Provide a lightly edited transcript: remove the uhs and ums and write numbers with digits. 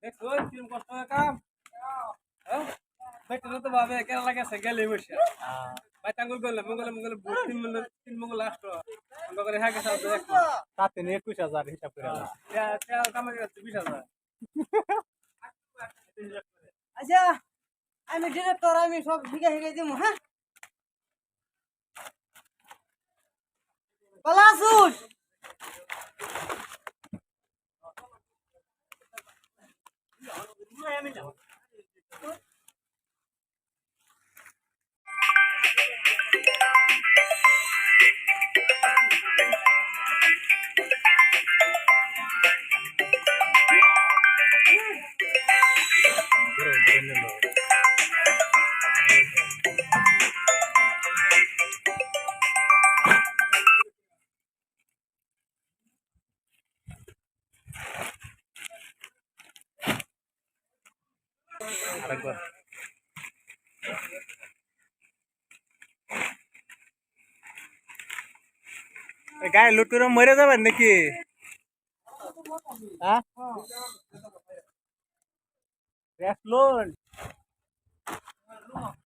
দেখছো কিরম কষ্ট হয় কাম হ্যাঁ বেটার তো ভাবে কেন লাগে গেলে বসে ভাই টাঙ্গুল গেলে মঙ্গলে তিন মঙ্গল লাস্ট মঙ্গলে হ্যাঁ গেছে তাতে 21,000 হিসাব করে কামাই গেছে 20,000 আচ্ছা আমি ডিরেক্টর আমি সব শিখে দিব হ্যাঁ পলাশুস আরেকবার গায়ে লুট করে মরে যাবেন নাকি হ্যাঁ লোন